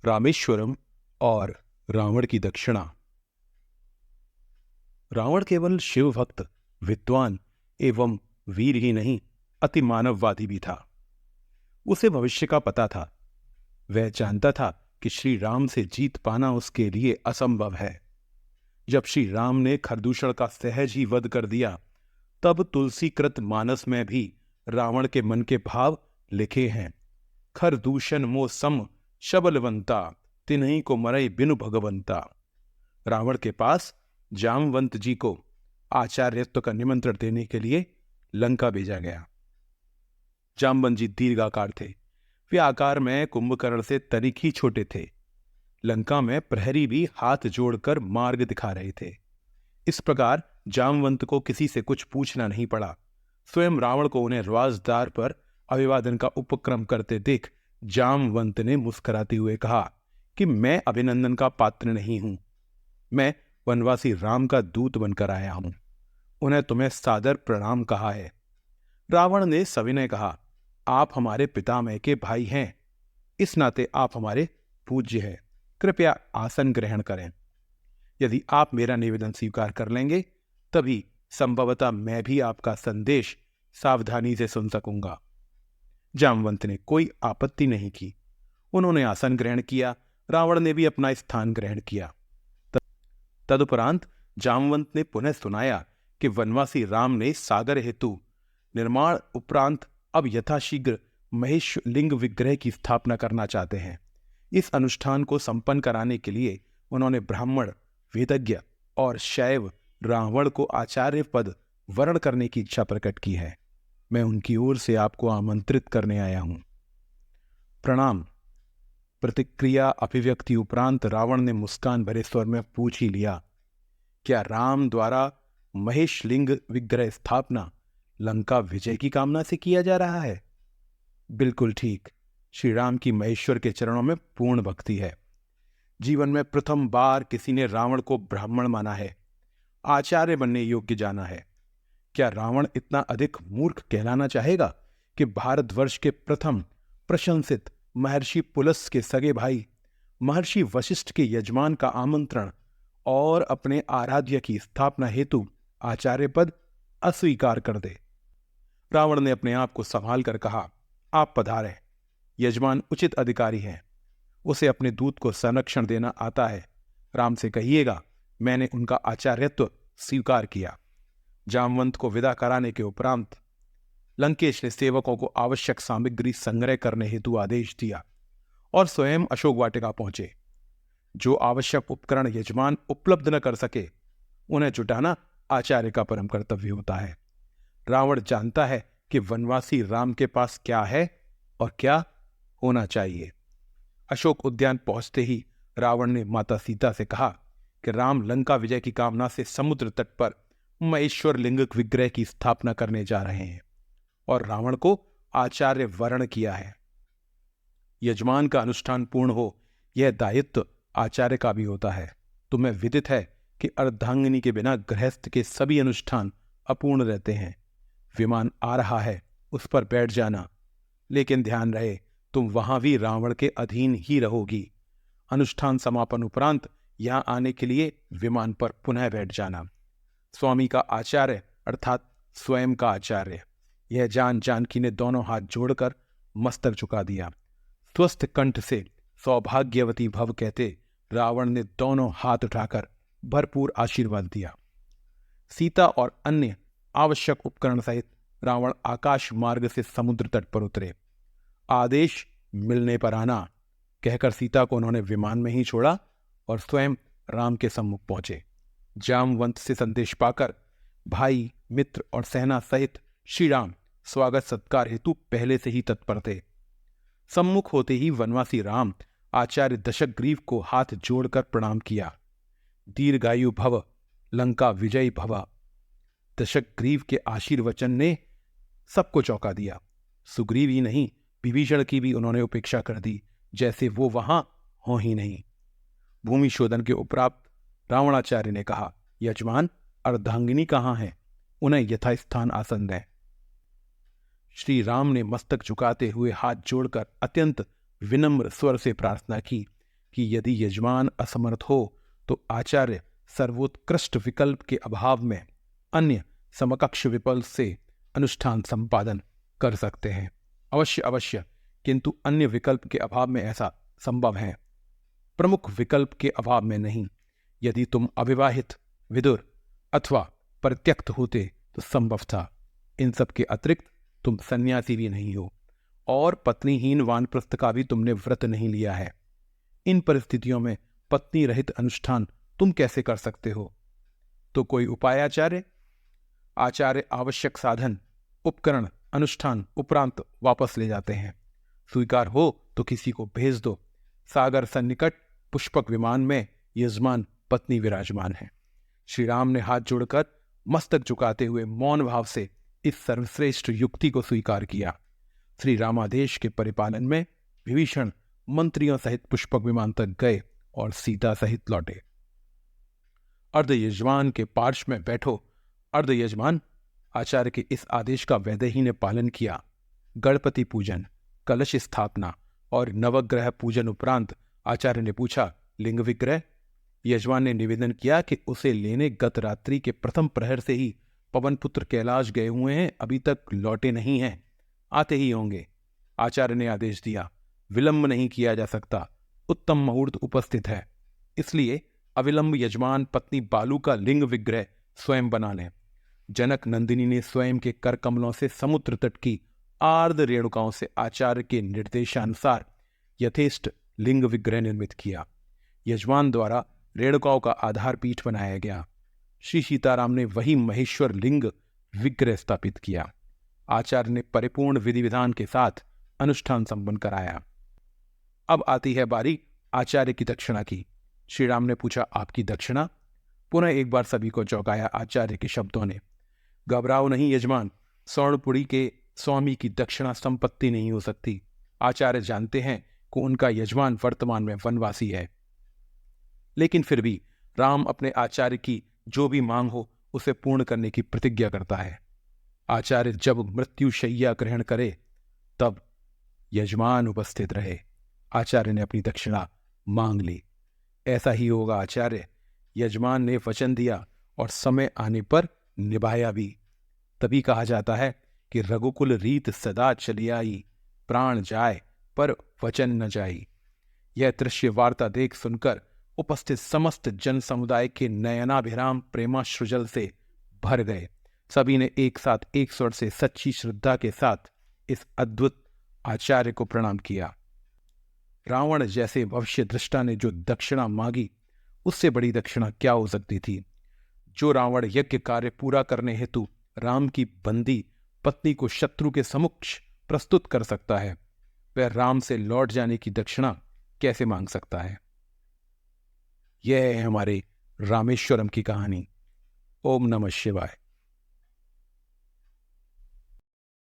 रामेश्वरम और रावण की दक्षिणा। रावण केवल शिव भक्त, विद्वान एवं वीर ही नहीं, अति मानववादी भी था। उसे भविष्य का पता था। वह जानता था कि श्री राम से जीत पाना उसके लिए असंभव है। जब श्री राम ने खरदूषण का सहज ही वध कर दिया, तब तुलसीकृत मानस में भी रावण के मन के भाव लिखे हैं। खरदूषण मो सम शबलवंता, तिन्हीं को मरई बिनु भगवंता। रावण के पास जामवंत जी को आचार्यत्व का निमंत्रण देने के लिए लंका भेजा गया। जामवंत जी दीर्घाकार थे। वे आकार में कुंभकर्ण से तनिक ही छोटे थे। लंका में प्रहरी भी हाथ जोड़कर मार्ग दिखा रहे थे। इस प्रकार जामवंत को किसी से कुछ पूछना नहीं पड़ा। स्वयं रावण को उन्हें राजद्वार पर अभिवादन का उपक्रम करते देख जामवंत ने मुस्कुराते हुए कहा कि मैं अभिनंदन का पात्र नहीं हूं। मैं वनवासी राम का दूत बनकर आया हूं। उन्हें तुम्हें सादर प्रणाम कहा है। रावण ने सविनय कहा, आप हमारे पितामह के भाई हैं। इस नाते आप हमारे पूज्य हैं। कृपया आसन ग्रहण करें। यदि आप मेरा निवेदन स्वीकार कर लेंगे, तभी संभवतः मैं भी आपका संदेश सावधानी से सुन सकूंगा। जामवंत ने कोई आपत्ति नहीं की। उन्होंने आसन ग्रहण किया। रावण ने भी अपना स्थान ग्रहण किया। तदुपरांत जामवंत ने पुनः सुनाया कि वनवासी राम ने सागर हेतु निर्माण उपरांत अब यथाशीघ्र महेश लिंग विग्रह की स्थापना करना चाहते हैं। इस अनुष्ठान को संपन्न कराने के लिए उन्होंने ब्राह्मण, वेदज्ञ और शैव रावण को आचार्य पद वर्ण करने की इच्छा प्रकट की है। मैं उनकी ओर से आपको आमंत्रित करने आया हूं। प्रणाम। प्रतिक्रिया अभिव्यक्ति उपरांत रावण ने मुस्कान भरे स्वर में पूछ ही लिया, क्या राम द्वारा महेश लिंग विग्रह स्थापना लंका विजय की कामना से किया जा रहा है? बिल्कुल ठीक। श्री राम की महेश्वर के चरणों में पूर्ण भक्ति है। जीवन में प्रथम बार किसी ने रावण को ब्राह्मण माना है, आचार्य बनने योग्य जाना है। क्या रावण इतना अधिक मूर्ख कहलाना चाहेगा कि भारतवर्ष के प्रथम प्रशंसित महर्षि पुलस के सगे भाई महर्षि वशिष्ठ के यजमान का आमंत्रण और अपने आराध्य की स्थापना हेतु आचार्य पद अस्वीकार कर दे? रावण ने अपने आप को संभाल कर कहा, आप पधारें। यजमान उचित अधिकारी हैं। उसे अपने दूत को संरक्षण देना आता है। राम से कहिएगा, मैंने उनका आचार्यत्व स्वीकार किया। जामवंत को विदा कराने के उपरांत लंकेश ने सेवकों को आवश्यक सामग्री संग्रह करने हेतु आदेश दिया और स्वयं अशोक वाटिका पहुंचे। जो आवश्यक उपकरण यजमान उपलब्ध न कर सके, उन्हें जुटाना आचार्य का परम कर्तव्य होता है। रावण जानता है कि वनवासी राम के पास क्या है और क्या होना चाहिए। अशोक उद्यान पहुंचते ही रावण ने माता सीता से कहा कि राम लंका विजय की कामना से समुद्र तट पर महेश्वर लिंग विग्रह की स्थापना करने जा रहे हैं और रावण को आचार्य वर्ण किया है। यजमान का अनुष्ठान पूर्ण हो, यह दायित्व आचार्य का भी होता है। तुम्हें विदित है कि अर्धांगिनी के बिना गृहस्थ के सभी अनुष्ठान अपूर्ण रहते हैं। विमान आ रहा है, उस पर बैठ जाना, लेकिन ध्यान रहे तुम वहां भी रावण के अधीन ही रहोगी। अनुष्ठान समापन उपरांत यहां आने के लिए विमान पर पुनः बैठ जाना। स्वामी का आचार्य अर्थात स्वयं का आचार्य। यह जान जानकी ने दोनों हाथ जोड़कर मस्तक झुका दिया। स्वस्थ कंठ से सौभाग्यवती भव कहते रावण ने दोनों हाथ उठाकर भरपूर आशीर्वाद दिया। सीता और अन्य आवश्यक उपकरण सहित रावण आकाश मार्ग से समुद्र तट पर उतरे। आदेश मिलने पर आना कहकर सीता को उन्होंने विमान में ही छोड़ा और स्वयं राम के सम्मुख पहुंचे। जामवंत से संदेश पाकर भाई, मित्र और सेना सहित श्री राम स्वागत सत्कार हेतु पहले से ही तत्पर थे। सम्मुख होते ही वनवासी राम आचार्य दशग्रीव को हाथ जोड़कर प्रणाम किया। दीर्घायु भव, लंका विजयी भव। दशग्रीव के आशीर्वचन ने सबको चौंका दिया। सुग्रीव ही नहीं, विभीषण की भी उन्होंने उपेक्षा कर दी, जैसे वो वहां हो ही नहीं। भूमि शोधन के उपरांत रावणाचार्य ने कहा, यजमान, अर्धांगिनी कहाँ है? उन्हें यथास्थान आसन दें। श्री राम ने मस्तक झुकाते हुए हाथ जोड़कर अत्यंत विनम्र स्वर से प्रार्थना की कि यदि यजमान असमर्थ हो तो आचार्य सर्वोत्कृष्ट विकल्प के अभाव में अन्य समकक्ष विकल्प से अनुष्ठान संपादन कर सकते हैं। अवश्य अवश्य, किंतु अन्य विकल्प के अभाव में ऐसा संभव है, प्रमुख विकल्प के अभाव में नहीं। यदि तुम अविवाहित, विदुर अथवा परित्यक्त होते तो संभव था। इन सब के अतिरिक्त तुम सन्यासी भी नहीं हो और पत्नीहीन वानप्रस्थ का भी तुमने व्रत नहीं लिया है। इन परिस्थितियों में पत्नी रहित अनुष्ठान तुम कैसे कर सकते हो? तो कोई उपाय आचार्य? आचार्य आवश्यक साधन, उपकरण, अनुष्ठान उपरांत वापस ले जाते हैं। स्वीकार हो तो किसी को भेज दो। सागर सन्निकट पुष्पक विमान में यजमान पत्नी विराजमान है। श्री राम ने हाथ जोड़कर मस्तक झुकाते हुए मौन भाव से इस सर्वश्रेष्ठ युक्ति को स्वीकार किया। श्री रामादेश के परिपालन में विभीषण मंत्रियों सहित पुष्पक विमान तक गए और सीता सहित लौटे। अर्ध यजमान के पार्श्व में बैठो। अर्ध यजमान आचार्य के इस आदेश का वैदेही ने पालन किया। गणपति पूजन, कलश स्थापना और नवग्रह पूजन उपरांत आचार्य ने पूछा, लिंग विग्रह? यजमान ने निवेदन किया कि उसे लेने गत रात्रि के प्रथम प्रहर से ही पवन पुत्र कैलाश गए हुए हैं, अभी तक लौटे नहीं हैं, आते ही होंगे। आचार्य ने आदेश दिया, विलंब नहीं किया जा सकता, उत्तम मुहूर्त उपस्थित है, इसलिए अविलंब यजमान पत्नी बालू का लिंग विग्रह स्वयं बना लें। जनक नंदिनी ने स्वयं के कर कमलों से समुद्र तट की आर्द्र रेणुकाओं से आचार्य के निर्देशानुसार यथेष्ट लिंग विग्रह निर्मित किया। यजमान द्वारा रेणुकाओं का आधार पीठ बनाया गया। श्री सीताराम ने वही महेश्वर लिंग विग्रह स्थापित किया। आचार्य ने परिपूर्ण विधि विधान के साथ अनुष्ठान संपन्न कराया। अब आती है बारी आचार्य की दक्षिणा की। श्री राम ने पूछा, आपकी दक्षिणा? पुनः एक बार सभी को चौंकाया आचार्य के शब्दों ने। घबराओ नहीं यजमान, स्वर्णपुरी के स्वामी की दक्षिणा संपत्ति नहीं हो सकती। आचार्य जानते हैं कि उनका यजमान वर्तमान में वनवासी है, लेकिन फिर भी राम अपने आचार्य की जो भी मांग हो उसे पूर्ण करने की प्रतिज्ञा करता है। आचार्य जब मृत्युशैया ग्रहण करे तब यजमान उपस्थित रहे। आचार्य ने अपनी दक्षिणा मांग ली। ऐसा ही होगा आचार्य। यजमान ने वचन दिया और समय आने पर निभाया भी। तभी कहा जाता है कि रघुकुल रीत सदा चली आई, प्राण जाए पर वचन न जाई। यह दृश्य वार्ता देख सुनकर उपस्थित समस्त जन समुदाय के नयनाभिराम प्रेमाश्रुजल से भर गए। सभी ने एक साथ एक स्वर से सच्ची श्रद्धा के साथ इस अद्भुत आचार्य को प्रणाम किया। रावण जैसे भविष्य दृष्टा ने जो दक्षिणा मांगी उससे बड़ी दक्षिणा क्या हो सकती थी। जो रावण यज्ञ कार्य पूरा करने हेतु राम की बंदी पत्नी को शत्रु के समक्ष प्रस्तुत कर सकता है, वह राम से लौट जाने की दक्षिणा कैसे मांग सकता है। यह है हमारे रामेश्वरम की कहानी। ओम नमः शिवाय।